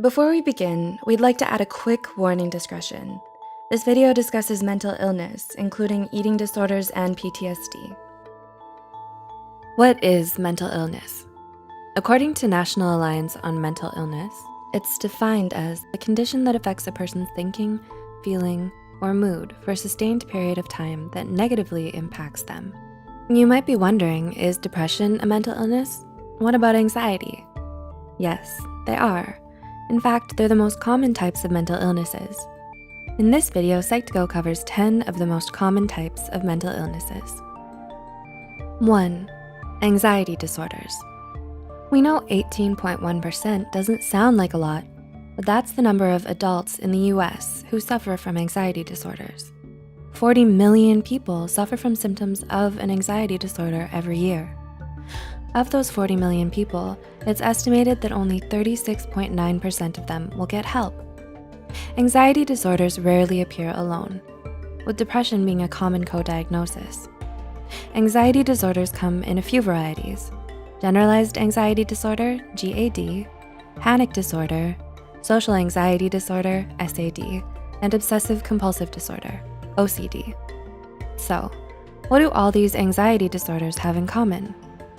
Before we begin, we'd like to add a quick warning discretion. This video discusses mental illness, including eating disorders and PTSD. What is mental illness? According to National Alliance on Mental Illness, it's defined as a condition that affects a person's thinking, feeling, or mood for a sustained period of time that negatively impacts them. You might be wondering, is depression a mental illness? What about anxiety? Yes, they are. In fact, they're the most common types of mental illnesses. In this video, Psych2Go covers 10 of the most common types of mental illnesses. 1. Anxiety disorders. We know 18.1% doesn't sound like a lot, but that's the number of adults in the US who suffer from anxiety disorders. 40 million people suffer from symptoms of an anxiety disorder every year. Of those 40 million people, it's estimated that only 36.9% of them will get help. Anxiety disorders rarely appear alone, with depression being a common co-diagnosis. Anxiety disorders come in a few varieties: generalized anxiety disorder, GAD, panic disorder, social anxiety disorder, SAD, and obsessive compulsive disorder, OCD. So, what do all these anxiety disorders have in common?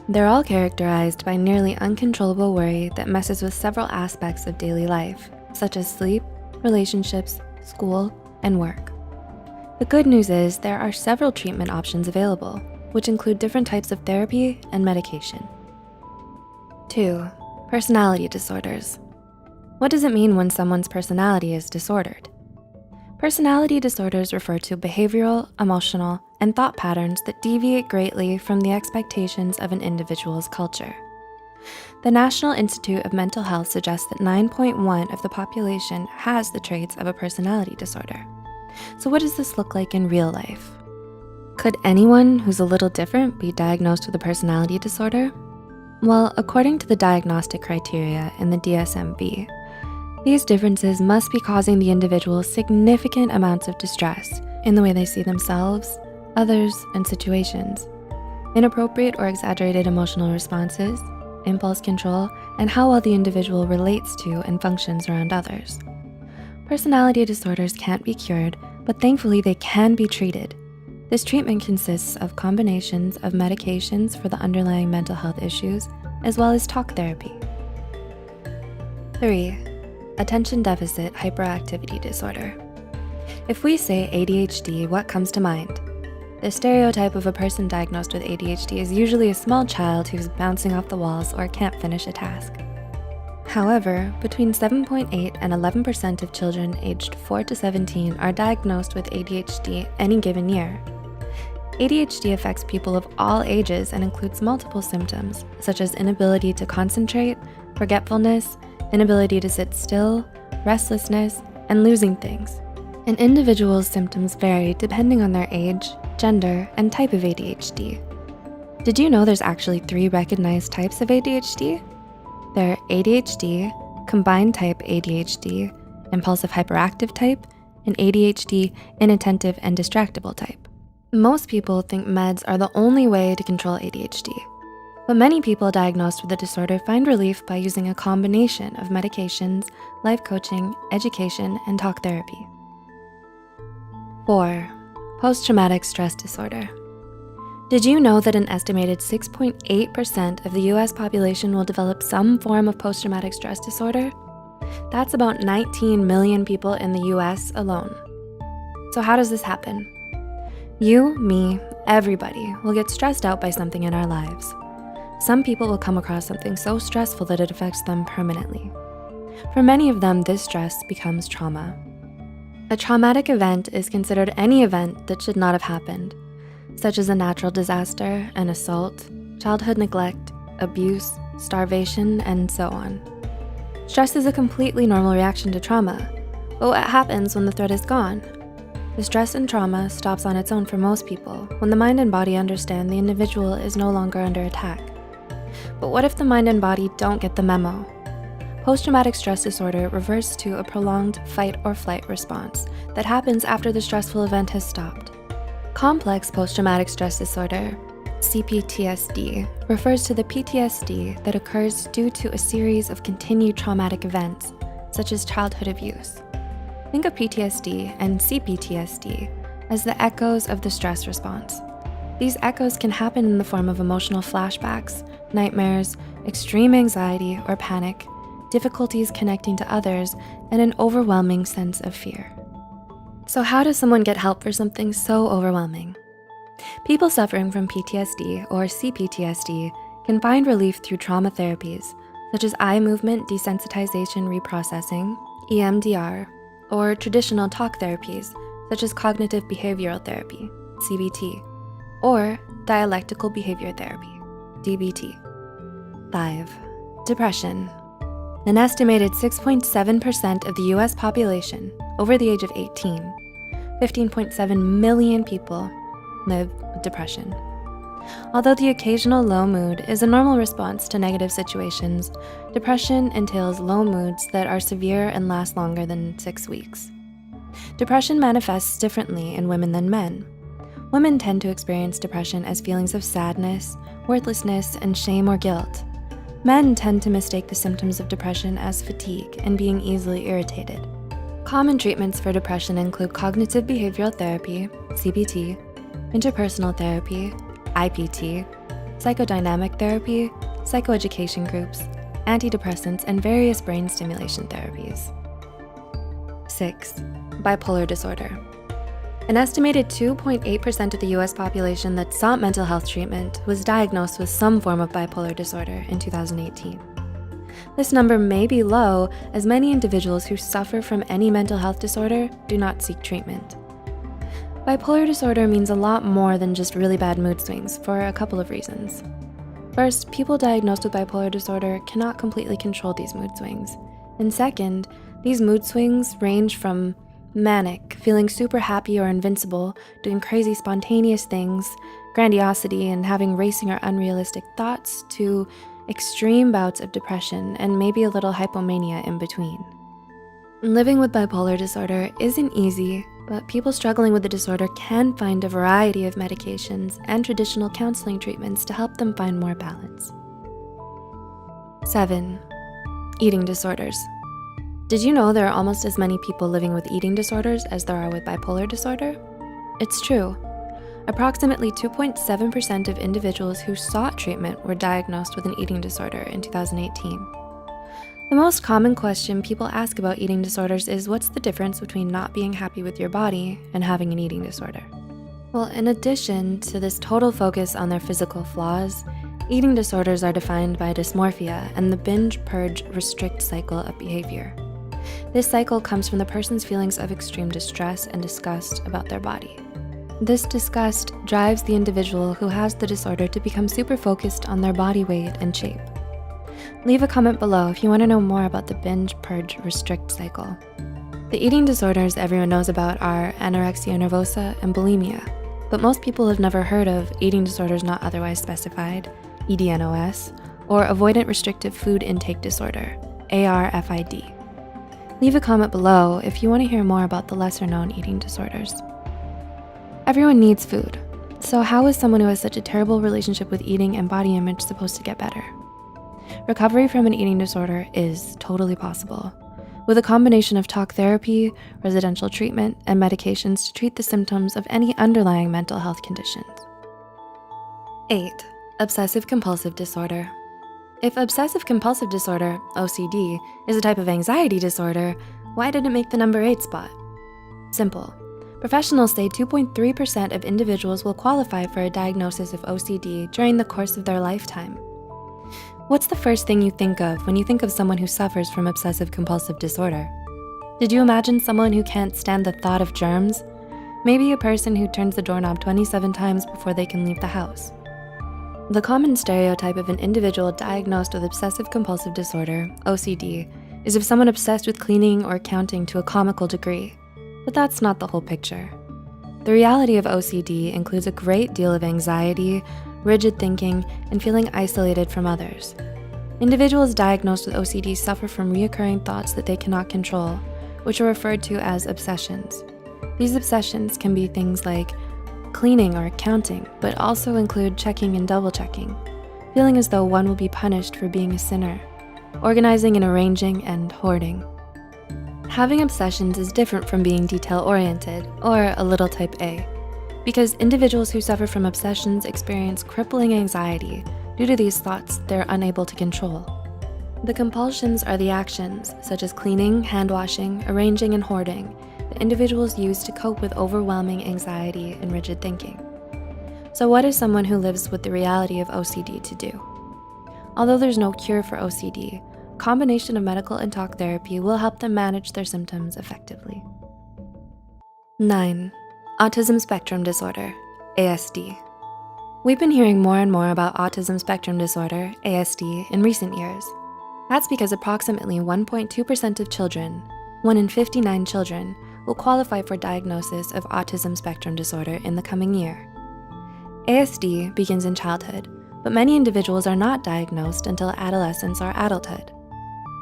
They're all characterized by nearly uncontrollable worry that messes with several aspects of daily life, such as sleep, relationships, school, and work. The good news is there are several treatment options available, which include different types of therapy and medication. 2. Personality disorders. What does it mean when someone's personality is disordered? Personality disorders refer to behavioral, emotional, and thought patterns that deviate greatly from the expectations of an individual's culture. The National Institute of Mental Health suggests that 9.1% of the population has the traits of a personality disorder. So what does this look like in real life? Could anyone who's a little different be diagnosed with a personality disorder? Well, according to the diagnostic criteria in the DSM-V, these differences must be causing the individual significant amounts of distress in the way they see themselves, others, and situations, inappropriate or exaggerated emotional responses, impulse control, and how well the individual relates to and functions around others. Personality disorders can't be cured, but thankfully they can be treated. This treatment consists of combinations of medications for the underlying mental health issues, as well as talk therapy. 3. Attention deficit hyperactivity disorder. If we say ADHD, what comes to mind? The stereotype of a person diagnosed with ADHD is usually a small child who's bouncing off the walls or can't finish a task. However, between 7.8% and 11% of children aged 4 to 17 are diagnosed with ADHD any given year. ADHD affects people of all ages and includes multiple symptoms, such as inability to concentrate, forgetfulness, inability to sit still, restlessness, and losing things. An individual's symptoms vary depending on their age, gender, and type of ADHD. Did you know there's actually 3 recognized types of ADHD? They're ADHD, combined type ADHD, impulsive hyperactive type, and ADHD inattentive and distractible type. Most people think meds are the only way to control ADHD. But many people diagnosed with the disorder find relief by using a combination of medications, life coaching, education, and talk therapy. 4. Post-traumatic stress disorder. Did you know that an estimated 6.8% of the US population will develop some form of post-traumatic stress disorder? That's about 19 million people in the US alone. So how does this happen? You, me, everybody will get stressed out by something in our lives. Some people will come across something so stressful that it affects them permanently. For many of them, this stress becomes trauma. A traumatic event is considered any event that should not have happened, such as a natural disaster, an assault, childhood neglect, abuse, starvation, and so on. Stress is a completely normal reaction to trauma, but what happens when the threat is gone? The stress and trauma stops on its own for most people when the mind and body understand the individual is no longer under attack. But what if the mind and body don't get the memo? Post-traumatic stress disorder refers to a prolonged fight or flight response that happens after the stressful event has stopped. Complex post-traumatic stress disorder, CPTSD, refers to the PTSD that occurs due to a series of continued traumatic events, such as childhood abuse. Think of PTSD and CPTSD as the echoes of the stress response. These echoes can happen in the form of emotional flashbacks, nightmares, extreme anxiety or panic, difficulties connecting to others, and an overwhelming sense of fear. So how does someone get help for something so overwhelming? People suffering from PTSD or CPTSD can find relief through trauma therapies, such as eye movement desensitization reprocessing, EMDR, or traditional talk therapies, such as cognitive behavioral therapy, CBT, or dialectical behavior therapy, DBT. 5. Depression. An estimated 6.7% of the US population over the age of 18, 15.7 million people live with depression. Although the occasional low mood is a normal response to negative situations, depression entails low moods that are severe and last longer than 6 weeks. Depression manifests differently in women than men. Women tend to experience depression as feelings of sadness, worthlessness, and shame or guilt. Men tend to mistake the symptoms of depression as fatigue and being easily irritated. Common treatments for depression include cognitive behavioral therapy, CBT, interpersonal therapy, IPT, psychodynamic therapy, psychoeducation groups, antidepressants, and various brain stimulation therapies. 6. Bipolar disorder. An estimated 2.8% of the US population that sought mental health treatment was diagnosed with some form of bipolar disorder in 2018. This number may be low, as many individuals who suffer from any mental health disorder do not seek treatment. Bipolar disorder means a lot more than just really bad mood swings for a couple of reasons. First, people diagnosed with bipolar disorder cannot completely control these mood swings. And second, these mood swings range from manic, feeling super happy or invincible, doing crazy spontaneous things, grandiosity, and having racing or unrealistic thoughts, to extreme bouts of depression and maybe a little hypomania in between. Living with bipolar disorder isn't easy, but people struggling with the disorder can find a variety of medications and traditional counseling treatments to help them find more balance. 7. Eating disorders. Did you know there are almost as many people living with eating disorders as there are with bipolar disorder? It's true. Approximately 2.7% of individuals who sought treatment were diagnosed with an eating disorder in 2018. The most common question people ask about eating disorders is, what's the difference between not being happy with your body and having an eating disorder? Well, in addition to this total focus on their physical flaws, eating disorders are defined by dysmorphia and the binge, purge, restrict cycle of behavior. This cycle comes from the person's feelings of extreme distress and disgust about their body. This disgust drives the individual who has the disorder to become super focused on their body weight and shape. Leave a comment below if you want to know more about the binge, purge, restrict cycle. The eating disorders everyone knows about are anorexia nervosa and bulimia, but most people have never heard of eating disorders not otherwise specified, EDNOS, or avoidant restrictive food intake disorder, ARFID. Leave a comment below if you want to hear more about the lesser-known eating disorders. Everyone needs food, so how is someone who has such a terrible relationship with eating and body image supposed to get better? Recovery from an eating disorder is totally possible, with a combination of talk therapy, residential treatment, and medications to treat the symptoms of any underlying mental health conditions. 8. Obsessive compulsive disorder. If obsessive compulsive disorder, OCD, is a type of anxiety disorder, why did it make the number 8 spot? Simple. Professionals say 2.3% of individuals will qualify for a diagnosis of OCD during the course of their lifetime. What's the first thing you think of when you think of someone who suffers from obsessive compulsive disorder? Did you imagine someone who can't stand the thought of germs? Maybe a person who turns the doorknob 27 times before they can leave the house. The common stereotype of an individual diagnosed with obsessive compulsive disorder, OCD, is of someone obsessed with cleaning or counting to a comical degree. But that's not the whole picture. The reality of OCD includes a great deal of anxiety, rigid thinking, and feeling isolated from others. Individuals diagnosed with OCD suffer from reoccurring thoughts that they cannot control, which are referred to as obsessions. These obsessions can be things like cleaning or counting, but also include checking and double checking, feeling as though one will be punished for being a sinner, organizing and arranging, and hoarding. Having obsessions is different from being detail-oriented or a little type A, because individuals who suffer from obsessions experience crippling anxiety due to these thoughts they're unable to control. The compulsions are the actions, such as cleaning, hand washing, arranging, and hoarding, that individuals use to cope with overwhelming anxiety and rigid thinking. So what is someone who lives with the reality of OCD to do? Although there's no cure for OCD, a combination of medical and talk therapy will help them manage their symptoms effectively. 9. Autism spectrum disorder, ASD. We've been hearing more and more about autism spectrum disorder, ASD, in recent years. That's because approximately 1.2% of children, 1 in 59 children, will qualify for diagnosis of autism spectrum disorder in the coming year. ASD begins in childhood, but many individuals are not diagnosed until adolescence or adulthood.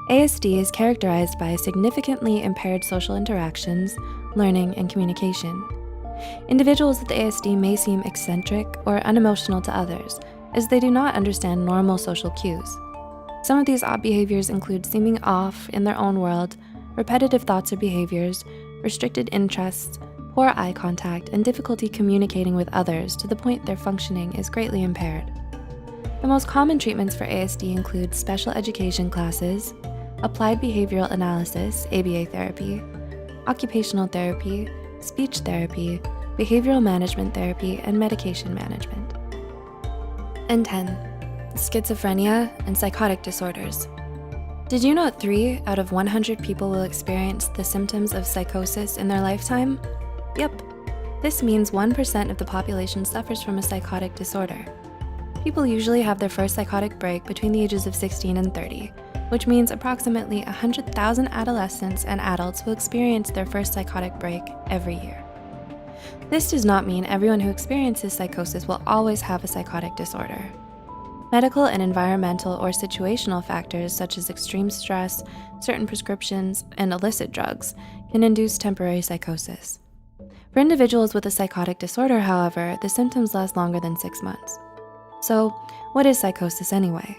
ASD is characterized by significantly impaired social interactions, learning, and communication. Individuals with ASD may seem eccentric or unemotional to others, as they do not understand normal social cues. Some of these odd behaviors include seeming off in their own world, repetitive thoughts or behaviors, restricted interests, poor eye contact, and difficulty communicating with others to the point their functioning is greatly impaired. The most common treatments for ASD include special education classes, applied behavioral analysis, ABA therapy, occupational therapy, speech therapy, behavioral management therapy, and medication management. And 10, schizophrenia and psychotic disorders. Did you know 3 out of 100 people will experience the symptoms of psychosis in their lifetime? Yep, this means 1% of the population suffers from a psychotic disorder. People usually have their first psychotic break between the ages of 16 and 30, which means approximately 100,000 adolescents and adults will experience their first psychotic break every year. This does not mean everyone who experiences psychosis will always have a psychotic disorder. Medical and environmental or situational factors such as extreme stress, certain prescriptions, and illicit drugs can induce temporary psychosis. For individuals with a psychotic disorder, however, the symptoms last longer than 6 months. So, what is psychosis anyway?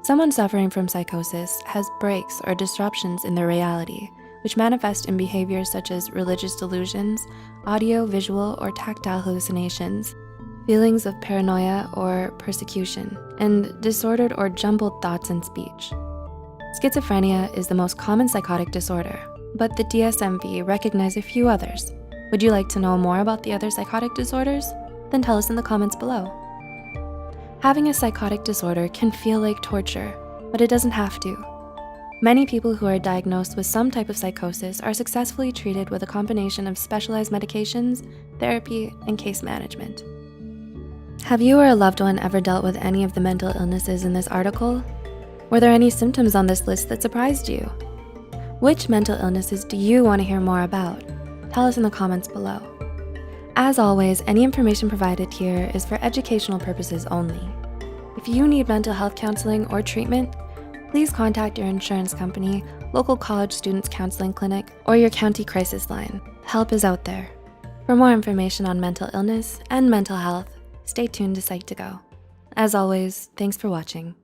Someone suffering from psychosis has breaks or disruptions in their reality, which manifest in behaviors such as religious delusions, audio, visual, or tactile hallucinations, feelings of paranoia or persecution, and disordered or jumbled thoughts and speech. Schizophrenia is the most common psychotic disorder, but the DSM-V recognizes a few others. Would you like to know more about the other psychotic disorders? Then tell us in the comments below. Having a psychotic disorder can feel like torture, but it doesn't have to. Many people who are diagnosed with some type of psychosis are successfully treated with a combination of specialized medications, therapy, and case management. Have you or a loved one ever dealt with any of the mental illnesses in this article? Were there any symptoms on this list that surprised you? Which mental illnesses do you want to hear more about? Tell us in the comments below. As always, any information provided here is for educational purposes only. If you need mental health counseling or treatment, please contact your insurance company, local college students counseling clinic, or your county crisis line. Help is out there. For more information on mental illness and mental health, stay tuned to Psych2Go. As always, thanks for watching.